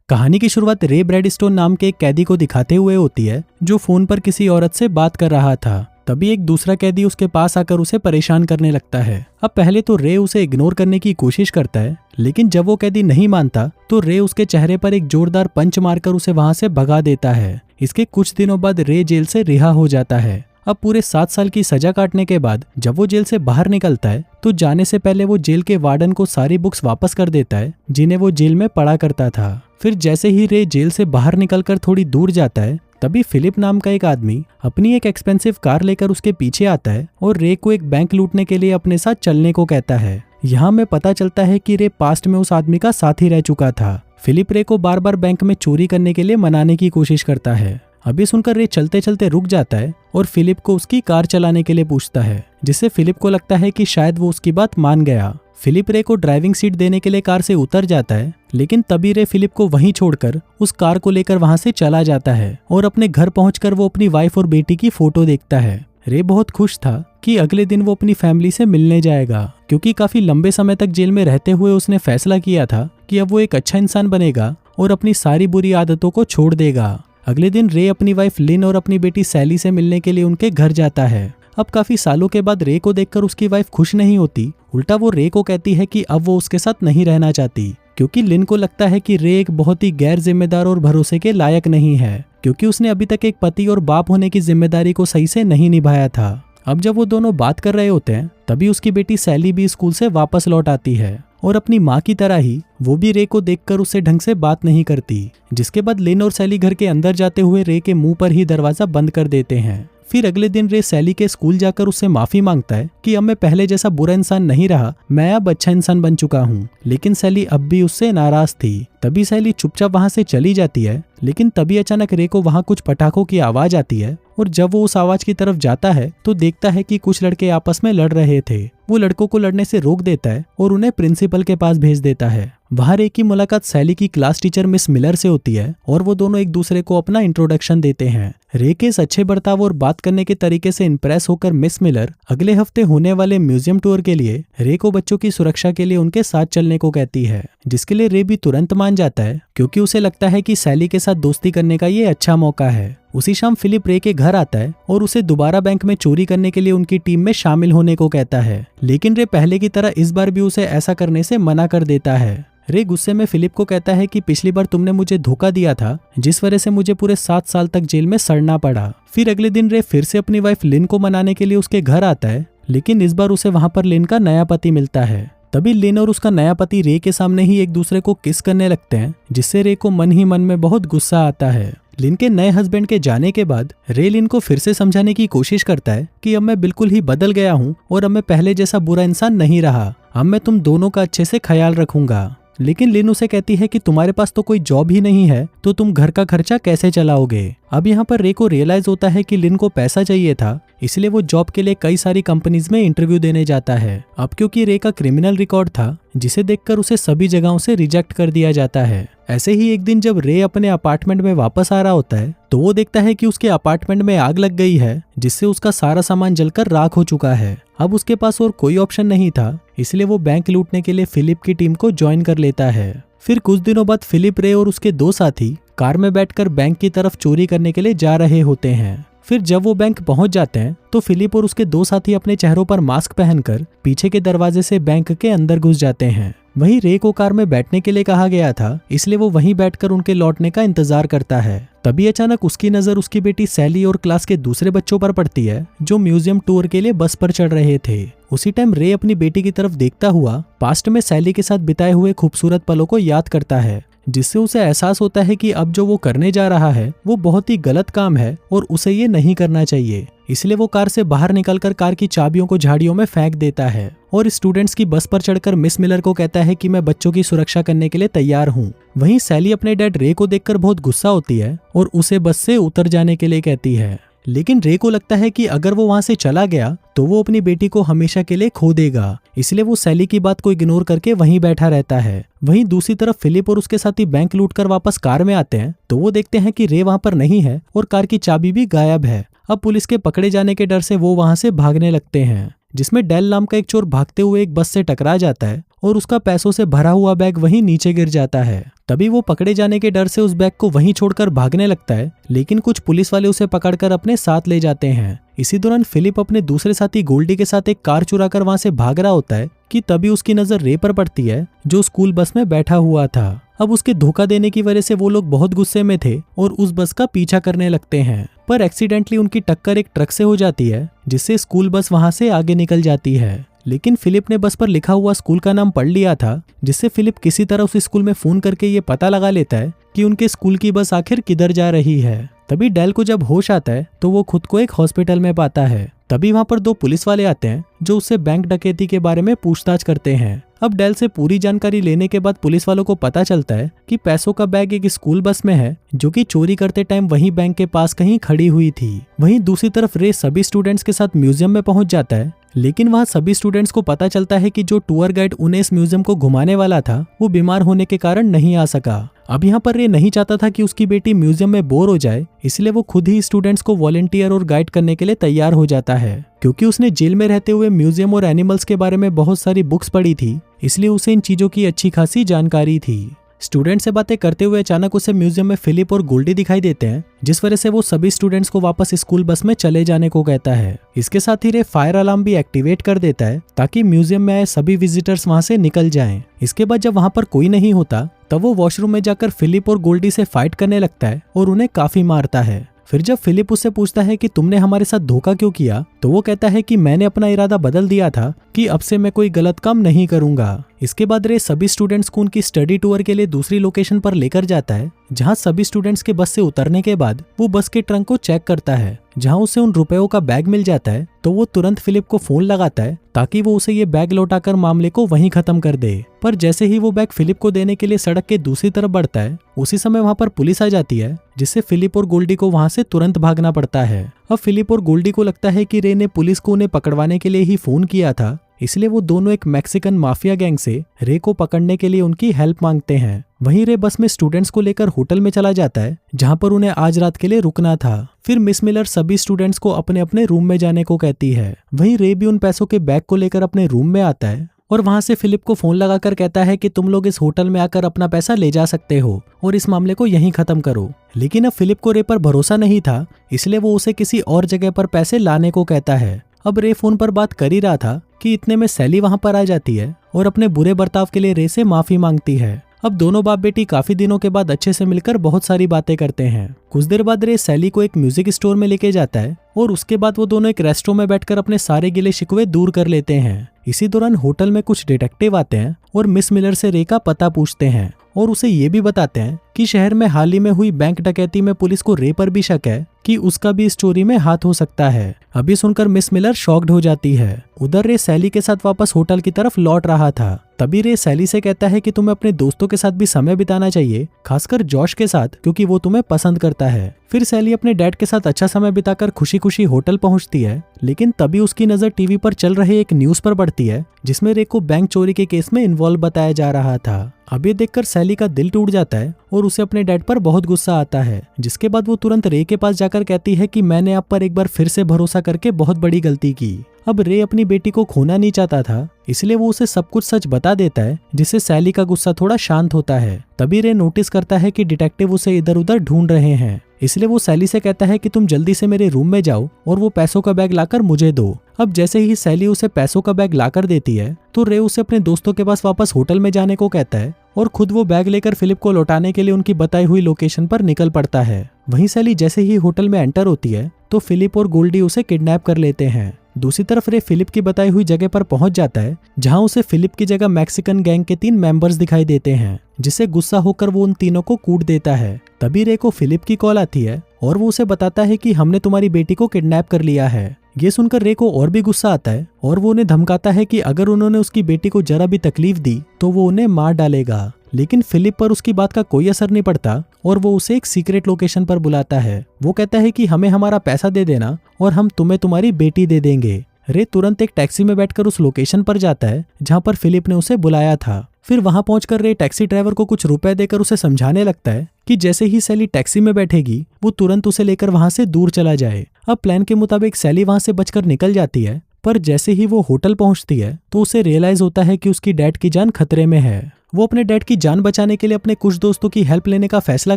कहानी की शुरुआत रे ब्रैडस्टोन नाम के एक कैदी को दिखाते हुए होती है जो फोन पर किसी औरत से बात कर रहा था। तभी एक दूसरा कैदी उसके पास आकर उसे परेशान करने लगता है। अब पहले तो रे उसे इग्नोर करने की कोशिश करता है, लेकिन जब वो कैदी नहीं मानता तो रे उसके चेहरे पर एक जोरदार पंच मारकर उसे वहां से भगा देता है। इसके कुछ दिनों बाद रे जेल से रिहा हो जाता है। अब पूरे 7 साल की सजा काटने के बाद जब वो जेल से बाहर निकलता है तो जाने से पहले वो जेल के वार्डन को सारी बुक्स वापस कर देता है जिन्हें वो जेल में पढ़ा करता था। फिर जैसे ही रे जेल से बाहर निकलकर थोड़ी दूर जाता है, तभी फिलिप नाम का एक आदमी अपनी एक एक्सपेंसिव कार लेकर उसके पीछे आता है और रे को एक बैंक लूटने के लिए अपने साथ चलने को कहता है। यहाँ में पता चलता है कि रे पास्ट में उस आदमी का साथी रह चुका था। फिलिप रे को बार बार बैंक में चोरी करने के लिए मनाने की कोशिश करता है। अभी सुनकर रे चलते चलते रुक जाता है और फिलिप को उसकी कार चलाने के लिए पूछता है, जिससे फिलिप को लगता है कि शायद वो उसकी बात मान गया। फिलिप रे को ड्राइविंग सीट देने के लिए कार से उतर जाता है, लेकिन तभी रे फिलिप को वहीं छोड़कर उस कार को लेकर वहां से चला जाता है और अपने घर पहुंचकर वो अपनी वाइफ और बेटी की फोटो देखता है। रे बहुत खुश था कि अगले दिन वो अपनी फैमिली से मिलने जाएगा, क्योंकि काफी लंबे समय तक जेल में रहते हुए उसने फैसला किया था कि अब वो एक अच्छा इंसान बनेगा और अपनी सारी बुरी आदतों को छोड़ देगा। अगले दिन रे अपनी वाइफ लिन और अपनी बेटी सैली से मिलने के लिए उनके घर जाता है। अब काफी सालों के बाद रे को देखकर उसकी वाइफ खुश नहीं होती, उल्टा वो रे को कहती है कि अब वो उसके साथ नहीं रहना चाहती, क्योंकि लिन को लगता है कि रे एक बहुत ही गैर जिम्मेदार और भरोसे के लायक नहीं है, क्योंकि उसने अभी तक एक पति और बाप होने की जिम्मेदारी को सही से नहीं निभाया था। अब जब वो दोनों बात कर रहे होते हैं, तभी उसकी बेटी सैली भी स्कूल से वापस लौट आती है और अपनी माँ की तरह ही वो भी रे को देखकर उससे ढंग से बात नहीं करती। जिसके बाद लिन और सैली घर के अंदर जाते हुए रे के मुंह पर ही दरवाजा बंद कर देते हैं। फिर अगले दिन रे सैली के स्कूल जाकर उससे माफी मांगता है कि अब मैं पहले जैसा बुरा इंसान नहीं रहा, मैं अब अच्छा इंसान बन चुका हूँ। लेकिन सैली अब भी उससे नाराज थी। तभी सैली चुपचाप वहां से चली जाती है, लेकिन तभी अचानक रे को वहां कुछ पटाखों की आवाज आती है और जब वो उस आवाज की तरफ जाता है तो देखता है कि कुछ लड़के आपस में लड़ रहे थे। वो लड़कों को लड़ने से रोक देता है और उन्हें प्रिंसिपल के पास भेज देता है। वहां रे की मुलाकात सैली की क्लास टीचर मिस मिलर से होती है और वो दोनों एक दूसरे को अपना इंट्रोडक्शन देते हैं। रे के इस अच्छे बर्ताव और बात करने के तरीके से इंप्रेस होकर मिस मिलर अगले हफ्ते होने वाले म्यूजियम टूर के लिए रे को बच्चों की सुरक्षा के लिए उनके साथ चलने को कहती है, जिसके लिए रे भी तुरंत मान जाता है, क्योंकि उसे लगता है कि सैली के साथ दोस्ती करने का ये अच्छा मौका है। उसी शाम फिलिप रे के घर आता है और उसे दोबारा बैंक में चोरी करने के लिए उनकी टीम में शामिल होने को कहता है, लेकिन रे पहले की तरह इस बार भी उसे ऐसा करने से मना कर देता है। रे गुस्से में फिलिप को कहता है कि पिछली बार तुमने मुझे धोखा दिया था, जिस वजह से मुझे पूरे 7 साल तक जेल में सड़ना पड़ा। फिर अगले दिन रे फिर से अपनी वाइफ लिन को मनाने के लिए उसके घर आता है, लेकिन इस बार उसे वहां पर लिन का नया पति मिलता है। तभी लिन और उसका नया पति रे के सामने ही एक दूसरे को किस करने लगते हैं, जिससे रे को मन ही मन में बहुत गुस्सा आता है। लिन के नए हस्बैंड के जाने के बाद रे लिन को फिर से समझाने की कोशिश करता है कि अब मैं बिल्कुल ही बदल गया हूँ और अब मैं पहले जैसा बुरा इंसान नहीं रहा, अब मैं तुम दोनों का अच्छे से ख्याल रखूंगा। लेकिन लिन उसे कहती है कि तुम्हारे पास तो कोई जॉब ही नहीं है, तो तुम घर का खर्चा कैसे चलाओगे। अब यहाँ पर रे को रियलाइज होता है कि लिन को पैसा चाहिए था, इसलिए वो जॉब के लिए कई सारी कंपनीज में इंटरव्यू देने जाता है। अब क्योंकि रे का क्रिमिनल रिकॉर्ड था, जिसे देखकर उसे सभी जगहों से रिजेक्ट कर दिया जाता है। ऐसे ही एक दिन जब रे अपने अपार्टमेंट में वापस आ रहा होता है तो वो देखता है कि उसके अपार्टमेंट में आग लग गई है, जिससे उसका सारा सामान जलकर राख हो चुका है। अब उसके पास और कोई ऑप्शन नहीं था, इसलिए वो बैंक लूटने के लिए फिलिप की टीम को ज्वाइन कर लेता है। फिर कुछ दिनों बाद फिलिप, रे और उसके 2 साथी कार में बैठकर बैंक की तरफ चोरी करने के लिए जा रहे होते हैं। फिर जब वो बैंक पहुंच जाते हैं तो फिलिप और उसके 2 साथी अपने चेहरों पर मास्क पहनकर पीछे के दरवाजे से बैंक के अंदर घुस जाते हैं। वहीं रे को कार में बैठने के लिए कहा गया था, इसलिए वो वहीं बैठकर उनके लौटने का इंतजार करता है। तभी अचानक उसकी नजर उसकी बेटी सैली और क्लास के दूसरे बच्चों पर पड़ती है, जो म्यूजियम टूर के लिए बस पर चढ़ रहे थे। उसी टाइम रे अपनी बेटी की तरफ देखता हुआ पास्ट में सैली के साथ बिताए हुए खूबसूरत पलों को याद करता है, जिससे उसे एहसास होता है कि अब जो वो करने जा रहा है वो बहुत ही गलत काम है और उसे ये नहीं करना चाहिए। इसलिए वो कार से बाहर निकलकर कार की चाबियों को झाड़ियों में फेंक देता है और स्टूडेंट्स की बस पर चढ़कर मिस मिलर को कहता है कि मैं बच्चों की सुरक्षा करने के लिए तैयार हूँ। वहीं सैली अपने डैड रे को देखकर बहुत गुस्सा होती है और उसे बस से उतर जाने के लिए कहती है, लेकिन रे को लगता है कि अगर वो वहां से चला गया तो वो अपनी बेटी को हमेशा के लिए खो देगा, इसलिए वो सैली की बात को इग्नोर करके वहीं बैठा रहता है। वहीं दूसरी तरफ फिलिप और उसके साथी बैंक लूटकर वापस कार में आते हैं तो वो देखते हैं कि रे वहां पर नहीं है और कार की चाबी भी गायब है। अब पुलिस के पकड़े जाने के डर से वो वहां से भागने लगते हैं। जिसमें डेल नाम का एक चोर भागते हुए एक बस से टकरा जाता है और उसका पैसों से भरा हुआ बैग वहीं नीचे गिर जाता है। तभी वो पकड़े जाने के डर से उस बैग को वहीं छोड़कर भागने लगता है, लेकिन कुछ पुलिस वाले उसे पकड़कर अपने साथ ले जाते हैं। इसी दौरान फिलिप अपने दूसरे साथी गोल्डी के साथ एक कार चुरा कर वहां से भाग रहा होता है कि तभी उसकी नजर रे पर पड़ती है, जो स्कूल बस में बैठा हुआ था। अब उसके धोखा देने की वजह से वो लोग बहुत गुस्से में थे और उस बस का पीछा करने लगते हैं, पर एक्सीडेंटली उनकी टक्कर एक ट्रक से हो जाती है, जिससे स्कूल बस वहां से आगे निकल जाती है। लेकिन फिलिप ने बस पर लिखा हुआ स्कूल का नाम पढ़ लिया था, जिससे फिलिप किसी तरह उस स्कूल में फोन करके ये पता लगा लेता है कि उनके स्कूल की बस आखिर किधर जा रही है। तभी डेल को जब होश आता है तो वो खुद को एक हॉस्पिटल में पाता है। तभी वहां पर 2 पुलिस वाले आते हैं जो उससे बैंक डकैती के बारे में पूछताछ करते हैं। अब डेल से पूरी जानकारी लेने के बाद पुलिस वालों को पता चलता है कि पैसों का बैग एक स्कूल बस में है, जो कि चोरी करते टाइम वहीं बैंक के पास कहीं खड़ी हुई थी। वहीं दूसरी तरफ रे सभी स्टूडेंट्स के साथ म्यूजियम में पहुंच जाता है, लेकिन वहां सभी स्टूडेंट्स को पता चलता है कि जो टूर गाइड उन्हें इस म्यूजियम को घुमाने वाला था वो बीमार होने के कारण नहीं आ सका। अब यहाँ पर रे नहीं चाहता था कि उसकी बेटी म्यूजियम में बोर हो जाए, इसलिए वो खुद ही स्टूडेंट्स को वॉलंटियर और गाइड करने के लिए तैयार हो जाता है। क्योंकि उसने जेल में रहते हुए म्यूजियम और एनिमल्स के बारे में बहुत सारी बुक्स पढ़ी थी, इसलिए उसे इन चीजों की अच्छी खासी जानकारी थी। स्टूडेंट से बातें करते हुए अचानक उसे म्यूजियम में फिलिप और गोल्डी दिखाई देते हैं, जिस वजह से वो सभी स्टूडेंट्स को वापस स्कूल बस में चले जाने को कहता है। इसके साथ ही रे फायर अलार्म भी एक्टिवेट कर देता है ताकि म्यूजियम में आए सभी विजिटर्स वहां से निकल जाएं। इसके बाद जब वहां पर कोई नहीं होता तब वो वॉशरूम में जाकर फिलिप और गोल्डी से फाइट करने लगता है और उन्हें काफी मारता है। फिर जब फिलिप उससे पूछता है कि तुमने हमारे साथ धोखा क्यों किया, तो वो कहता है कि मैंने अपना इरादा बदल दिया था कि अब से मैं कोई गलत काम नहीं करूंगा। इसके बाद रे सभी स्टूडेंट्स को उनकी स्टडी टूर के लिए दूसरी लोकेशन पर लेकर जाता है, जहां सभी स्टूडेंट्स के बस से उतरने के बाद वो बस के ट्रंक को चेक करता है, जहां उसे उन रुपयों का बैग मिल जाता है। तो वो तुरंत फिलिप को फोन लगाता है ताकि वो उसे ये बैग लौटाकर मामले को वहीं खत्म कर दे। पर जैसे ही वो बैग फिलिप को देने के लिए सड़क के दूसरी तरफ बढ़ता है, उसी समय वहां पर पुलिस आ जाती है, जिससे फिलिप और गोल्डी को वहां से तुरंत भागना पड़ता है। अब फिलिप और गोल्डी को लगता है कि रे ने पुलिस को उन्हें पकड़वाने के लिए ही फोन किया था, इसलिए वो दोनों एक मैक्सिकन माफिया गैंग से रे को पकड़ने के लिए उनकी हेल्प मांगते हैं। वहीं रे बस में स्टूडेंट्स को लेकर होटल में चला जाता है, जहां पर उन्हें आज रात के लिए रुकना था। फिर मिस मिलर सभी स्टूडेंट्स को अपने अपने रूम में जाने को कहती है। वहीं रे भी उन पैसों के बैग को लेकर अपने रूम में आता है और वहां से फिलिप को फोन लगाकर कहता है कि तुम लोग इस होटल में आकर अपना पैसा ले जा सकते हो और इस मामले को यहीं खत्म करो। लेकिन अब फिलिप को रे पर भरोसा नहीं था, इसलिए वो उसे किसी और जगह पर पैसे लाने को कहता है। अब रे फोन पर बात कर ही रहा था कि इतने में सैली वहां पर आ जाती है और अपने बुरे बर्ताव के लिए रे से माफी मांगती है। अब दोनों बाप बेटी काफी दिनों के बाद अच्छे से मिलकर बहुत सारी बातें करते हैं। कुछ देर बाद रे सैली को एक म्यूजिक स्टोर में लेके जाता है और उसके बाद वो दोनों एक रेस्टोरेंट में बैठकर अपने सारे गिले शिकवे दूर कर लेते हैं। इसी दौरान होटल में कुछ डिटेक्टिव आते हैं और मिस मिलर से रे का पता पूछते हैं और उसे ये भी बताते हैं कि शहर में हाल ही में हुई बैंक डकैती में पुलिस को रे पर भी शक है कि उसका भी इस चोरी में हाथ हो सकता है। अभी सुनकर मिस मिलर शॉक्ड हो जाती है। उधर रे सैली के साथ वापस होटल की तरफ लौट रहा था। तभी रे सैली से कहता है कि तुम्हें अपने दोस्तों के साथ भी समय बिताना चाहिए, खासकर जॉश के साथ, क्योंकि वो तुम्हें पसंद करता है। फिर सैली अपने डैड के साथ अच्छा समय बिताकर खुशी खुशी होटल पहुंचती है, लेकिन तभी उसकी नजर टीवी पर चल रहे एक न्यूज पर पड़ती है, जिसमें रे को बैंक चोरी के केस में इन्वॉल्व बताया जा रहा था। अब ये देखकर सैली का दिल टूट जाता है और उसे अपने डैड पर बहुत गुस्सा आता है, जिसके बाद वो तुरंत रे के पास जाकर कहती है कि मैंने आप पर एक बार फिर से भरोसा करके बहुत बड़ी गलती की। अब रे अपनी बेटी को खोना नहीं चाहता था, इसलिए वो उसे सब कुछ सच बता देता है, जिससे सैली का गुस्सा थोड़ा शांत होता है। तभी रे नोटिस करता है कि डिटेक्टिव उसे इधर उधर ढूंढ रहे हैं, इसलिए वो सैली से कहता है कि तुम जल्दी से मेरे रूम में जाओ और वो पैसों का बैग लाकर मुझे दो। अब जैसे ही सैली उसे पैसों का बैग लाकर देती है, तो रे उसे अपने दोस्तों के पास वापस होटल में जाने को कहता है और खुद वो बैग लेकर फिलिप को लौटाने के लिए उनकी बताई हुई लोकेशन पर निकल पड़ता है। वहीं सैली जैसे ही होटल में एंटर होती है, तो फिलिप और गोल्डी उसे किडनैप कर लेते हैं। दूसरी तरफ रे फिलिप की बताई हुई जगह पर पहुंच जाता है, जहां उसे फिलिप की जगह मैक्सिकन गैंग के 3 मेंबर्स दिखाई देते हैं, जिससे गुस्सा होकर वो उन तीनों को कूट देता है। तभी रे को फिलिप की कॉल आती है और वो उसे बताता है कि हमने तुम्हारी बेटी को किडनैप कर लिया है। ये सुनकर रे को और भी गुस्सा आता है और वो उन्हें धमकाता है कि अगर उन्होंने उसकी बेटी को जरा भी तकलीफ दी तो वो उन्हें मार डालेगा। लेकिन फिलिप पर उसकी बात का कोई असर नहीं पड़ता और वो उसे एक सीक्रेट लोकेशन पर बुलाता है। वो कहता है कि हमें हमारा पैसा दे देना और हम तुम्हें तुम्हारी बेटी दे देंगे। रे तुरंत एक टैक्सी में बैठकर उस लोकेशन पर जाता है जहां पर फिलिप ने उसे बुलाया था। फिर वहां पहुंचकर रे टैक्सी ड्राइवर को कुछ रुपए देकर उसे समझाने लगता है कि जैसे ही सैली टैक्सी में बैठेगी वो तुरंत उसे लेकर वहां से दूर चला जाए। अब प्लान के मुताबिक सैली वहां से बचकर निकल जाती है, पर जैसे ही वो होटल पहुंचती है तो उसे रियलाइज होता है कि उसकी डैड की जान खतरे में है। वो अपने डैड की जान बचाने के लिए अपने कुछ दोस्तों की हेल्प लेने का फैसला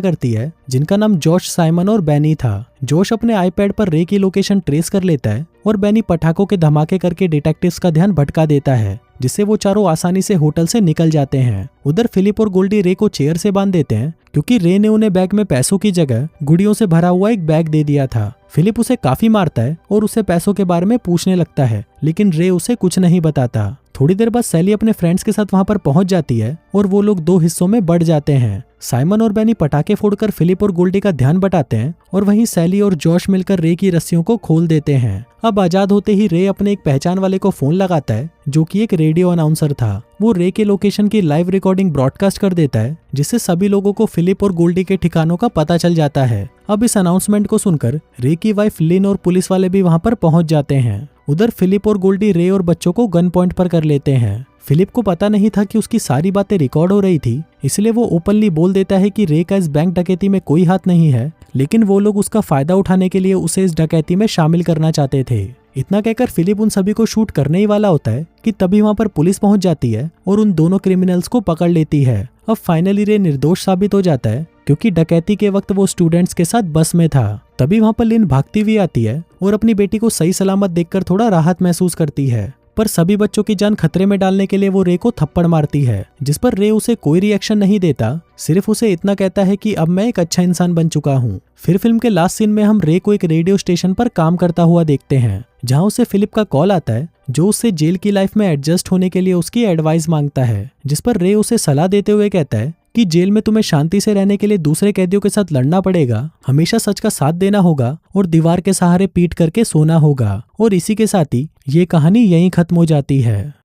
करती है, जिनका नाम जॉश, साइमन और बैनी था। जॉश अपने आईपैड पर रे की लोकेशन ट्रेस कर लेता है और बैनी पटाखों के धमाके करके डिटेक्टिव्स का ध्यान भटका देता है, जिससे वो चारों आसानी से होटल से निकल जाते हैं। उधर फिलिप और गोल्डी रे को चेयर से बांध देते हैं, क्योंकि रे ने उन्हें बैग में पैसों की जगह गुड़ियों से भरा हुआ एक बैग दे दिया था। फिलिप उसे काफी मारता है और उसे पैसों के बारे में पूछने लगता है, लेकिन रे उसे कुछ नहीं बताता। थोड़ी देर बाद सैली अपने फ्रेंड्स के साथ वहां पर पहुंच जाती है और वो लोग दो हिस्सों में बढ़ जाते हैं। साइमन और बैनी पटाखे फोड़कर फिलिप और गोल्डी का ध्यान बटाते हैं और वहीं सैली और जॉश मिलकर रे की रस्सियों को खोल देते हैं। अब आजाद होते ही रे अपने एक पहचान वाले को फोन लगाता है, जो कि एक रेडियो अनाउंसर था। वो रे के लोकेशन की लाइव रिकॉर्डिंग ब्रॉडकास्ट कर देता है, जिससे सभी लोगों को फिलिप और गोल्डी के ठिकानों का पता चल जाता है। अब इस अनाउंसमेंट को सुनकर रे की वाइफ लिन और पुलिस वाले भी वहां पर पहुंच जाते हैं। उधर फिलिप और गोल्डी रे और बच्चों को गन पॉइंट पर कर लेते हैं। फिलिप को पता नहीं था कि उसकी सारी बातें रिकॉर्ड हो रही थी, इसलिए वो ओपनली बोल देता है कि रे का इस बैंक डकैती में कोई हाथ नहीं है, लेकिन वो लोग उसका फायदा उठाने के लिए उसे इस डकैती में शामिल करना चाहते थे। इतना कहकर फिलिप उन सभी को शूट करने ही वाला होता है कि तभी वहां पर पुलिस पहुंच जाती है और उन दोनों क्रिमिनल्स को पकड़ लेती है। अब फाइनली रे निर्दोष साबित हो जाता है, क्योंकि डकैती के वक्त वो स्टूडेंट्स के साथ बस में था। तभी वहां पर लिन भागती हुई आती है और अपनी बेटी को सही सलामत देखकर थोड़ा राहत महसूस करती है, पर सभी बच्चों की जान खतरे में डालने के लिए वो रे को थप्पड़ मारती है, जिस पर रे उसे कोई रिएक्शन नहीं देता, सिर्फ उसे इतना कहता है कि अब मैं एक अच्छा इंसान बन चुका हूँ। फिर फिल्म के लास्ट सीन में हम रे को एक रेडियो स्टेशन पर काम करता हुआ देखते हैं, जहाँ उसे फिलिप का कॉल आता है, जो उससे जेल की लाइफ में एडजस्ट होने के लिए उसकी एडवाइस मांगता है, जिस पर रे उसे सलाह देते हुए कहता है कि जेल में तुम्हें शांति से रहने के लिए दूसरे कैदियों के साथ लड़ना पड़ेगा, हमेशा सच का साथ देना होगा और दीवार के सहारे पीट करके सोना होगा। और इसी के साथ ही ये कहानी यहीं खत्म हो जाती है।